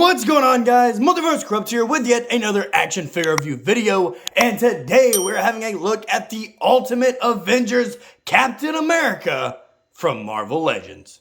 What's going on, guys? Multiverse Sculpt here with yet another action figure review video, and today we're having a look at the Ultimate Avengers Captain America from Marvel Legends.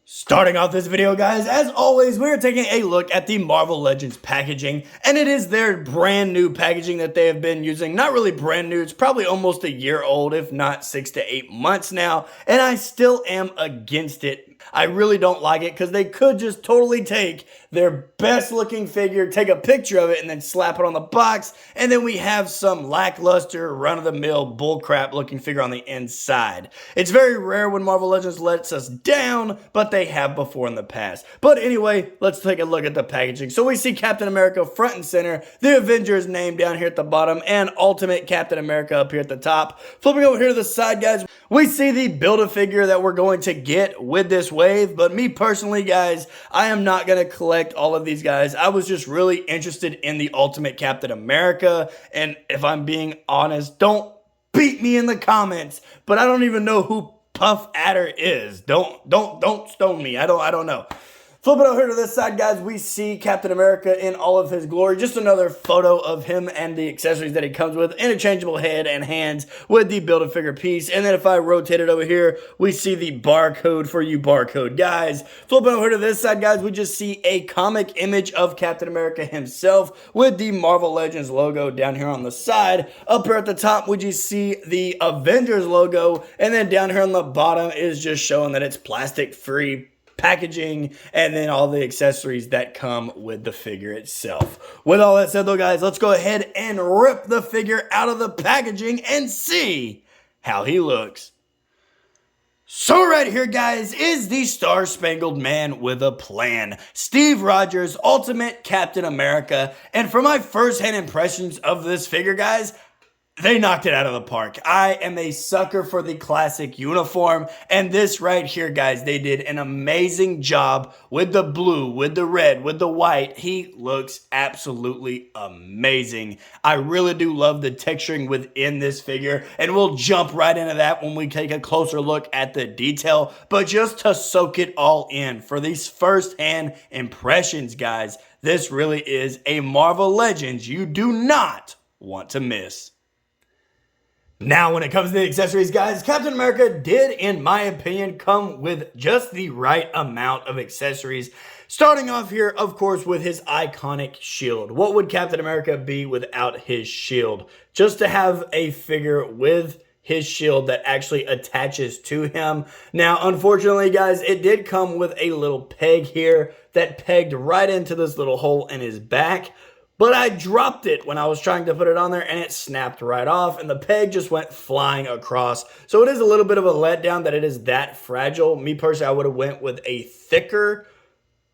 Starting off this video, guys, as always, we're taking a look at the Marvel Legends packaging, and it is their brand new packaging that they have been using. Not really brand new, it's probably almost a year old, if not 6 to 8 months now, and I still am against it. I really don't like it because they could just totally take their best looking figure, take a picture of it, and then slap it on the box, and then we have some lackluster, run-of-the-mill bullcrap looking figure on the inside. It's very rare when Marvel Legends lets us down, but they have before in the past. But anyway, let's take a look at the packaging. So we see Captain America front and center, the Avengers name down here at the bottom, and Ultimate Captain America up here at the top. Flipping over here to the side, guys, we see the Build-A-Figure that we're going to get with this wave, but me personally, guys, I am not going to collect all of these guys. I was just really interested in the Ultimate Captain America, and if I'm being honest, don't beat me in the comments, but I don't even know who Puff Adder is. Don't stone me. I don't know. Flipping over here to this side, guys, we see Captain America in all of his glory. Just another photo of him and the accessories that he comes with. Interchangeable head and hands with the Build-A-Figure piece. And then if I rotate it over here, we see the barcode for you barcode guys. Flipping over to this side, guys, we just see a comic image of Captain America himself with the Marvel Legends logo down here on the side. Up here at the top, we just see the Avengers logo. And then down here on the bottom is just showing that it's plastic-free packaging, and then all the accessories that come with the figure itself. With all that said, though, guys, let's go ahead and rip the figure out of the packaging and see how he looks. So right here, guys, is the Star-Spangled Man with a Plan, Steve Rogers, Ultimate Captain America. And for my first-hand impressions of this figure, guys, they knocked it out of the park. I am a sucker for the classic uniform, and this right here, guys, they did an amazing job with the blue, with the red, with the white. He looks absolutely amazing. I really do love the texturing within this figure, and we'll jump right into that when we take a closer look at the detail. But just to soak it all in, for these first-hand impressions, guys, this really is a Marvel Legends you do not want to miss. Now, when it comes to the accessories, guys, Captain America did, in my opinion, come with just the right amount of accessories. Starting off here, of course, with his iconic shield. What would Captain America be without his shield? Just to have a figure with his shield that actually attaches to him. Now, unfortunately, guys, it did come with a little peg here that pegged right into this little hole in his back. But I dropped it when I was trying to put it on there, and it snapped right off, and the peg just went flying across. So it is a little bit of a letdown that it is that fragile. Me personally, I would have went with a thicker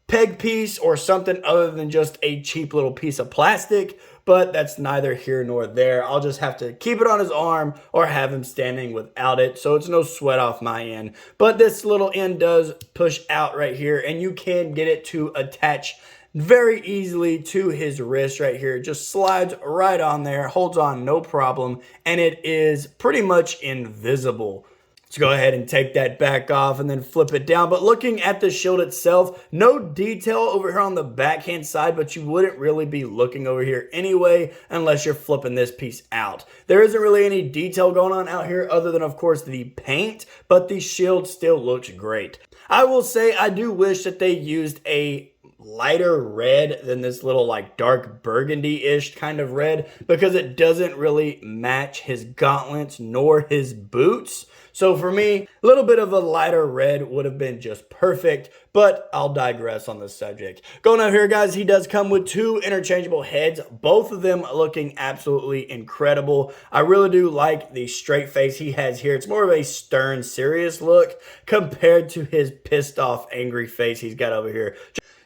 peg piece or something other than just a cheap little piece of plastic, but that's neither here nor there. I'll just have to keep it on his arm or have him standing without it, so it's no sweat off my end. But this little end does push out right here, and you can get it to attach very easily to his wrist right here. Just slides right on there, holds on no problem, and it is pretty much invisible. Let's go ahead and take that back off and then flip it down. But looking at the shield itself, no detail over here on the backhand side, but you wouldn't really be looking over here anyway unless you're flipping this piece out. There isn't really any detail going on out here other than, of course, the paint, but the shield still looks great. I will say I do wish that they used a lighter red than this little like dark burgundy-ish kind of red, because it doesn't really match his gauntlets nor his boots. So for me, a little bit of a lighter red would have been just perfect, but I'll digress on this subject. Going out here, guys, he does come with two interchangeable heads, both of them looking absolutely incredible. I really do like the straight face he has here. It's more of a stern, serious look compared to his pissed off, angry face he's got over here.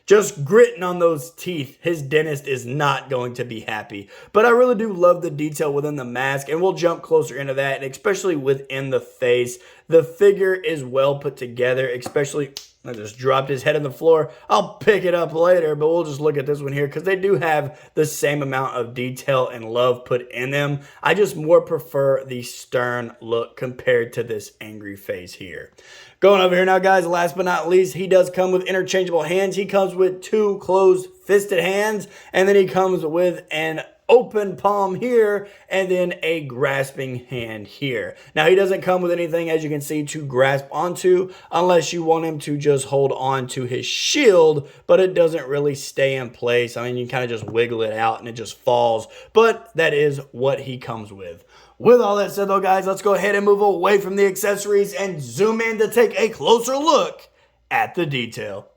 Just gritting on those teeth. His dentist is not going to be happy. But I really do love the detail within the mask, and we'll jump closer into that, and especially within the face. The figure is well put together, especially I just dropped his head on the floor. I'll pick it up later, but we'll just look at this one here because they do have the same amount of detail and love put in them. I just more prefer the stern look compared to this angry face here. Going over here now, guys, last but not least, he does come with interchangeable hands. He comes with 2 closed fisted hands, and then he comes with an open palm here and then a grasping hand here. Now he doesn't come with anything, as you can see, to grasp onto unless you want him to just hold on to his shield, but it doesn't really stay in place. I mean, you kind of just wiggle it out and it just falls, but that is what he comes with. With all that said though, guys, let's go ahead and move away from the accessories and zoom in to take a closer look at the detail.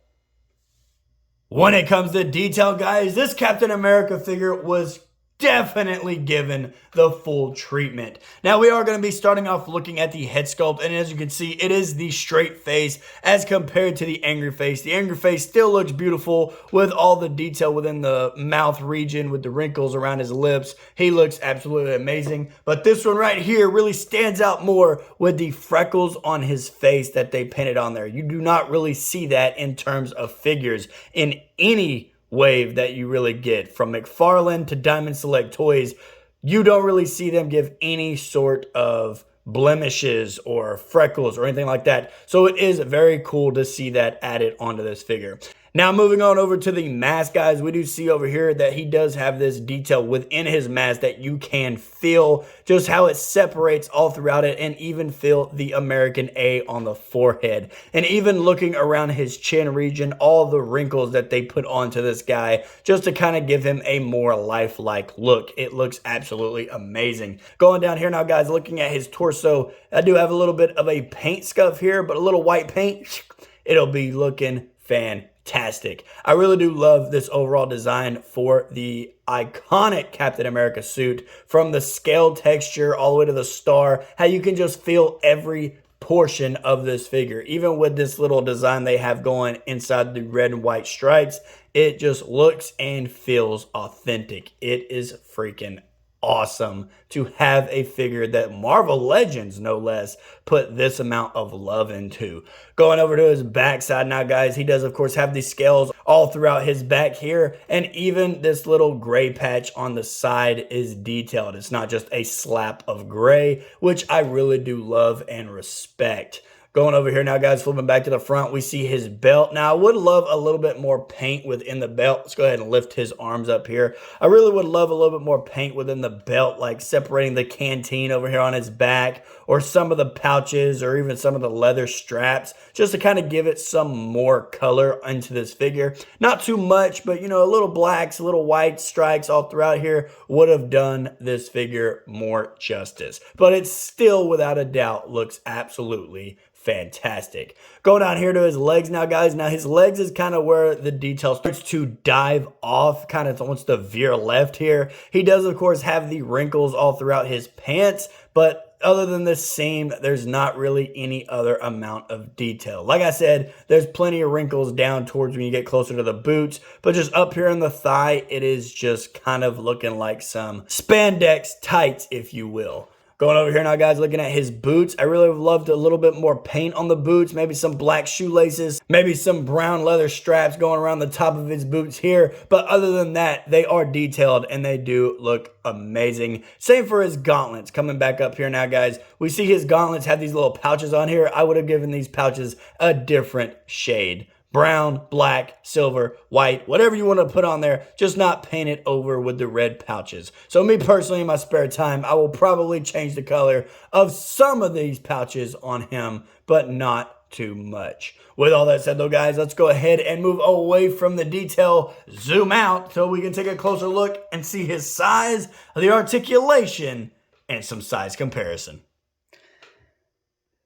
When it comes to detail, guys, this Captain America figure was definitely given the full treatment. Now we are going to be starting off looking at the head sculpt, and as you can see, it is the straight face as compared to the angry face. The angry face still looks beautiful with all the detail within the mouth region with the wrinkles around his lips. He looks absolutely amazing, but this one right here really stands out more with the freckles on his face that they painted on there. You do not really see that in terms of figures in any wave that you really get from McFarlane to Diamond Select Toys. You don't really see them give any sort of blemishes or freckles or anything like that. So it is very cool to see that added onto this figure. Now moving on over to the mask, guys, we do see over here that he does have this detail within his mask that you can feel just how it separates all throughout it, and even feel the American A on the forehead. And even looking around his chin region, all the wrinkles that they put onto this guy just to kind of give him a more lifelike look. It looks absolutely amazing. Going down here now, guys, looking at his torso, I do have a little bit of a paint scuff here, but a little white paint, it'll be looking fantastic. I really do love this overall design for the iconic Captain America suit, from the scale texture all the way to the star, how you can just feel every portion of this figure. Even with this little design they have going inside the red and white stripes, it just looks and feels authentic. It is freaking awesome to have a figure that Marvel Legends, no less, put this amount of love into. Going over to his backside now, guys, he does of course have these scales all throughout his back here, and even this little gray patch on the side is detailed. It's not just a slap of gray, which I really do love and respect. Going over here now, guys, flipping back to the front, we see his belt. Now, I would love a little bit more paint within the belt. Let's go ahead and lift his arms up here. I really would love a little bit more paint within the belt, like separating the canteen over here on his back, or some of the pouches, or even some of the leather straps, just to kind of give it some more color into this figure. Not too much, but, you know, a little blacks, a little white stripes all throughout here would have done this figure more justice. But it still, without a doubt, looks absolutely fantastic. Go down here to his legs now, guys. Now his legs is kind of where the detail starts to dive off, kind of wants to veer left here. He does of course have the wrinkles all throughout his pants, but other than the seam, there's not really any other amount of detail. Like I said, there's plenty of wrinkles down towards when you get closer to the boots, but just up here in the thigh, it is just kind of looking like some spandex tights, if you will. Going over here now, guys, looking at his boots. I really would love a little bit more paint on the boots, maybe some black shoelaces, maybe some brown leather straps going around the top of his boots here. But other than that, they are detailed and they do look amazing. Same for his gauntlets. Coming back up here now, guys, we see his gauntlets have these little pouches on here. I would have given these pouches a different shade. Brown, black, silver, white, whatever you want to put on there, just not paint it over with the red pouches. So me personally, in my spare time, I will probably change the color of some of these pouches on him, but not too much. With all that said though, guys, let's go ahead and move away from the detail, zoom out so we can take a closer look and see his size, the articulation, and some size comparison.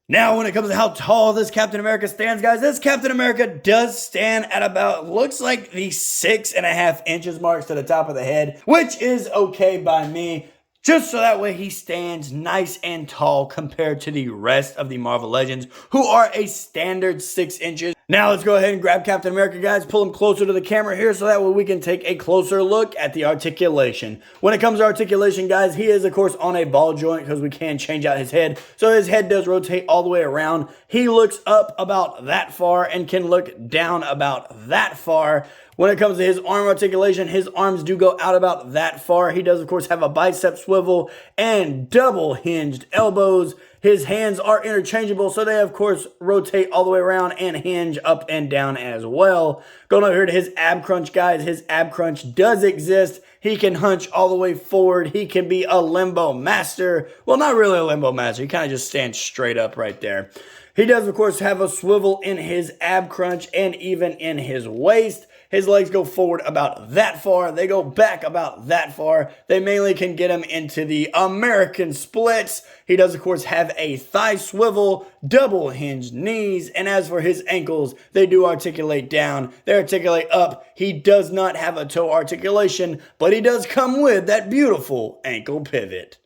Now, when it comes to how tall this Captain America stands, guys, this Captain America does stand at about, looks like the 6.5 inches marks to the top of the head, which is okay by me, just so that way he stands nice and tall compared to the rest of the Marvel Legends, who are a standard 6 inches. Now let's go ahead and grab Captain America, guys. Pull him closer to the camera here so that way we can take a closer look at the articulation. When it comes to articulation, guys, he is, of course, on a ball joint because we can change out his head. So his head does rotate all the way around. He looks up about that far and can look down about that far. When it comes to his arm articulation, his arms do go out about that far. He does, of course, have a bicep swivel and double hinged elbows. His hands are interchangeable, so they, of course, rotate all the way around and hinge up and down as well. Going over here to his ab crunch, guys. His ab crunch does exist. He can hunch all the way forward. He can be a limbo master. Well, not really a limbo master. He kind of just stands straight up right there. He does, of course, have a swivel in his ab crunch and even in his waist. His legs go forward about that far. They go back about that far. They mainly can get him into the American splits. He does, of course, have a thigh swivel, double hinged knees. And as for his ankles, they do articulate down. They articulate up. He does not have a toe articulation, but he does come with that beautiful ankle pivot.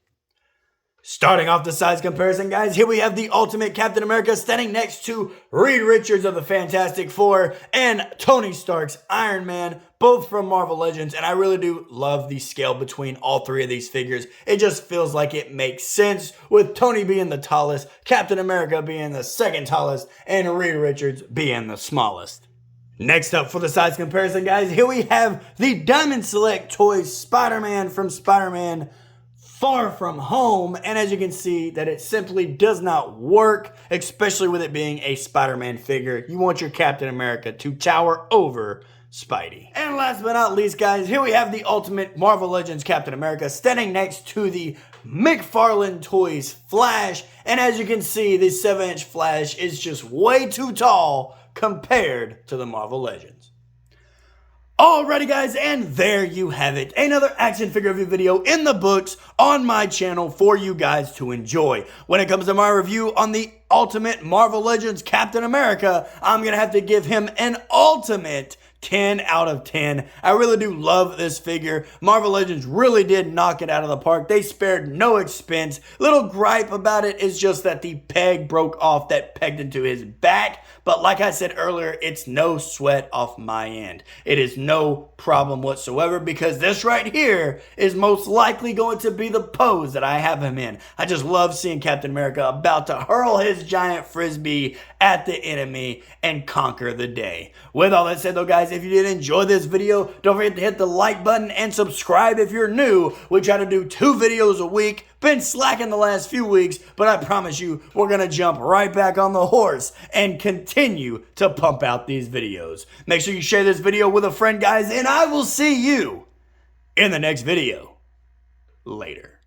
Starting off the size comparison, guys, here we have the Ultimate Captain America standing next to Reed Richards of the Fantastic Four and Tony Stark's Iron Man, both from Marvel Legends, and I really do love the scale between all three of these figures. It just feels like it makes sense with Tony being the tallest, Captain America being the second tallest, and Reed Richards being the smallest. Next up for the size comparison, guys, here we have the Diamond Select Toys Spider-Man from Spider-Man Far From Home, and as you can see that it simply does not work, especially with it being a Spider-Man figure. You want your Captain America to tower over Spidey. And last but not least, guys, here we have the Ultimate Marvel Legends Captain America standing next to the McFarlane Toys Flash, and as you can see, the 7-inch Flash is just way too tall compared to the Marvel Legends. Alrighty, guys, and there you have it. Another action figure review video in the books on my channel for you guys to enjoy. When it comes to my review on the Ultimate Marvel Legends Captain America, I'm going to have to give him an ultimate 10 out of 10. I really do love this figure. Marvel Legends really did knock it out of the park. They spared no expense. Little gripe about it is just that the peg broke off that pegged into his back. But like I said earlier, it's no sweat off my end. It is no problem whatsoever because this right here is most likely going to be the pose that I have him in. I just love seeing Captain America about to hurl his giant frisbee at the enemy and conquer the day. With all that said though, guys, if you did enjoy this video, don't forget to hit the like button and subscribe if you're new. We try to do 2 videos a week. Been slacking the last few weeks, but I promise you, we're going to jump right back on the horse and continue to pump out these videos. Make sure you share this video with a friend, guys, and I will see you in the next video. Later.